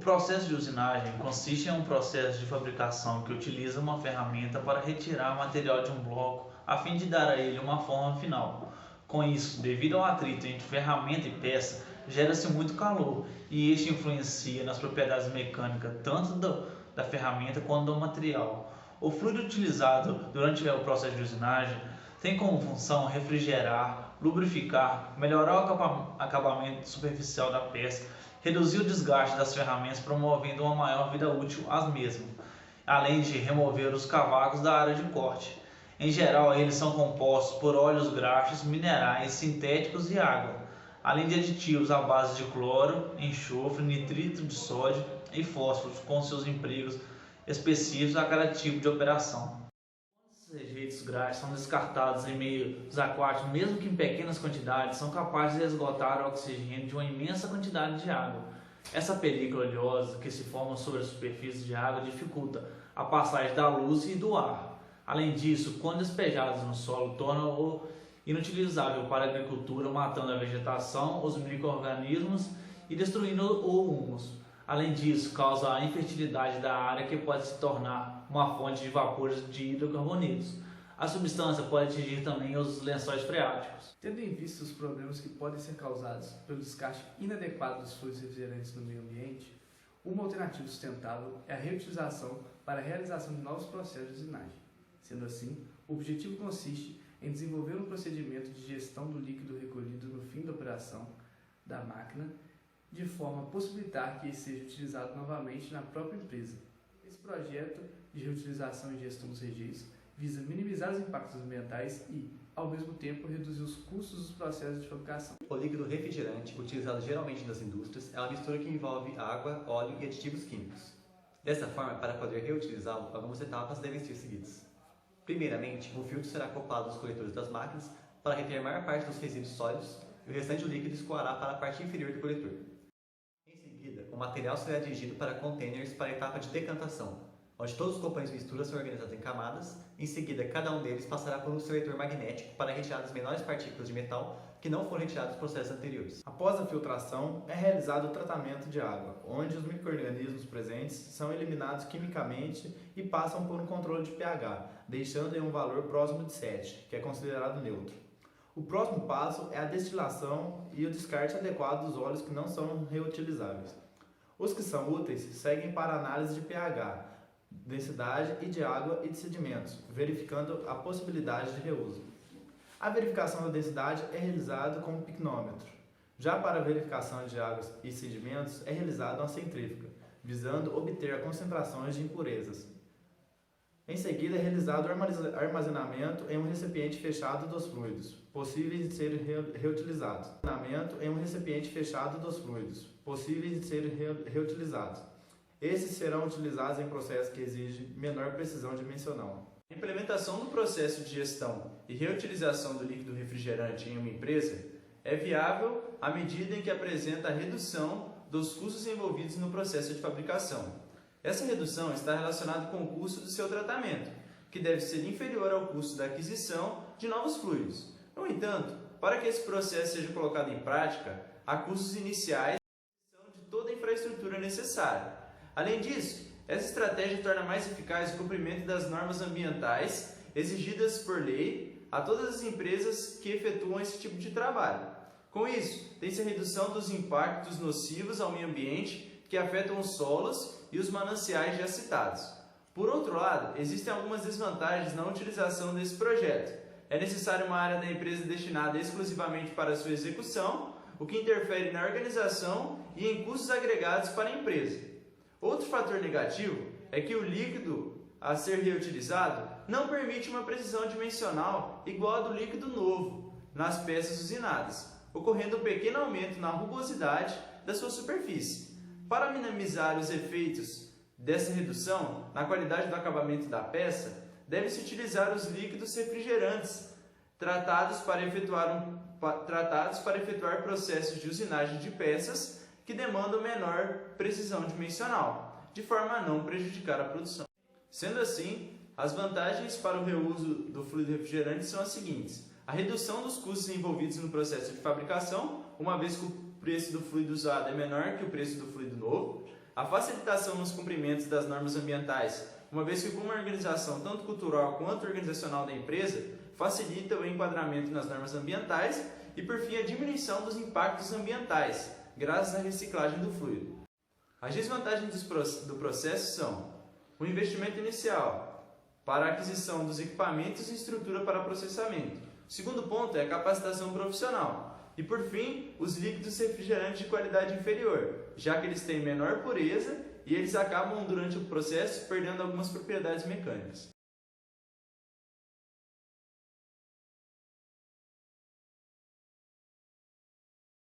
processo de usinagem consiste em um processo de fabricação que utiliza uma ferramenta para retirar o material de um bloco a fim de dar a ele uma forma final. Com isso, devido ao atrito entre ferramenta e peça, gera-se muito calor e este influencia nas propriedades mecânicas tanto da ferramenta quanto do material. O fluido utilizado durante o processo de usinagem tem como função refrigerar, lubrificar, melhorar o acabamento superficial da peça, reduzir o desgaste das ferramentas, promovendo uma maior vida útil às mesmas, além de remover os cavacos da área de corte. Em geral, eles são compostos por óleos graxos, minerais, sintéticos e água, além de aditivos à base de cloro, enxofre, nitrito de sódio e fósforo, com seus empregos específicos a cada tipo de operação. Esses rejeitos graxos são descartados em meios aquáticos, mesmo que em pequenas quantidades, são capazes de esgotar o oxigênio de uma imensa quantidade de água. Essa película oleosa que se forma sobre a superfície de água dificulta a passagem da luz e do ar. Além disso, quando despejados no solo, tornam-o inutilizável para a agricultura, matando a vegetação, os micro-organismos e destruindo o humus. Além disso, causa a infertilidade da área, que pode se tornar uma fonte de vapores de hidrocarbonetos. A substância pode atingir também os lençóis freáticos. Tendo em vista os problemas que podem ser causados pelo descarte inadequado dos fluidos refrigerantes no meio ambiente, uma alternativa sustentável é a reutilização para a realização de novos processos de usinagem. Sendo assim, o objetivo consiste em desenvolver um procedimento de gestão do líquido recolhido no fim da operação da máquina, de forma a possibilitar que ele seja utilizado novamente na própria empresa. Esse projeto de reutilização e gestão dos rejeitos visa minimizar os impactos ambientais e, ao mesmo tempo, reduzir os custos dos processos de fabricação. O líquido refrigerante, utilizado geralmente nas indústrias, é uma mistura que envolve água, óleo e aditivos químicos. Dessa forma, para poder reutilizá-lo, algumas etapas devem ser seguidas. Primeiramente, um filtro será acoplado aos coletores das máquinas para reter a maior parte dos resíduos sólidos e o restante do líquido escoará para a parte inferior do coletor. Em seguida, o material será dirigido para containers para a etapa de decantação, onde todos os componentes de mistura são organizados em camadas. Em seguida, cada um deles passará por um seletor magnético para retirar as menores partículas de metal que não foram retiradas dos processos anteriores. Após a filtração, é realizado o tratamento de água, onde os micro-organismos presentes são eliminados quimicamente e passam por um controle de pH, deixando em um valor próximo de 7, que é considerado neutro. O próximo passo é a destilação e o descarte adequado dos óleos que não são reutilizáveis. Os que são úteis seguem para análise de pH, densidade e de água e de sedimentos, verificando a possibilidade de reuso. A verificação da densidade é realizada com um picnômetro. Já para a verificação de águas e sedimentos é realizada uma centrífuga, visando obter concentrações de impurezas. Em seguida é realizado o armazenamento em um recipiente fechado dos fluidos, possíveis de serem reutilizados. Esses serão utilizados em processos que exigem menor precisão dimensional. A implementação do processo de gestão e reutilização do líquido refrigerante em uma empresa é viável à medida em que apresenta a redução dos custos envolvidos no processo de fabricação. Essa redução está relacionada com o custo do seu tratamento, que deve ser inferior ao custo da aquisição de novos fluidos. No entanto, para que esse processo seja colocado em prática, há custos iniciais de toda a infraestrutura necessária. Além disso, essa estratégia torna mais eficaz o cumprimento das normas ambientais exigidas por lei a todas as empresas que efetuam esse tipo de trabalho. Com isso, tem-se a redução dos impactos nocivos ao meio ambiente que afetam os solos e os mananciais já citados. Por outro lado, existem algumas desvantagens na utilização desse projeto. É necessário uma área da empresa destinada exclusivamente para a sua execução, o que interfere na organização e em custos agregados para a empresa. Outro fator negativo é que o líquido a ser reutilizado não permite uma precisão dimensional igual à do líquido novo nas peças usinadas, ocorrendo um pequeno aumento na rugosidade da sua superfície. Para minimizar os efeitos dessa redução na qualidade do acabamento da peça, deve-se utilizar os líquidos refrigerantes tratados para efetuar processos de usinagem de peças que demandam menor precisão dimensional, de forma a não prejudicar a produção. Sendo assim, as vantagens para o reuso do fluido refrigerante são as seguintes: a redução dos custos envolvidos no processo de fabricação, uma vez que o preço do fluido usado é menor que o preço do fluido novo, a facilitação nos cumprimentos das normas ambientais, uma vez que como organização tanto cultural quanto organizacional da empresa, facilita o enquadramento nas normas ambientais e, por fim, a diminuição dos impactos ambientais, graças à reciclagem do fluido. As desvantagens do processo são o investimento inicial para a aquisição dos equipamentos e estrutura para processamento. O segundo ponto é a capacitação profissional. E, por fim, os líquidos refrigerantes de qualidade inferior, já que eles têm menor pureza e eles acabam, durante o processo, perdendo algumas propriedades mecânicas.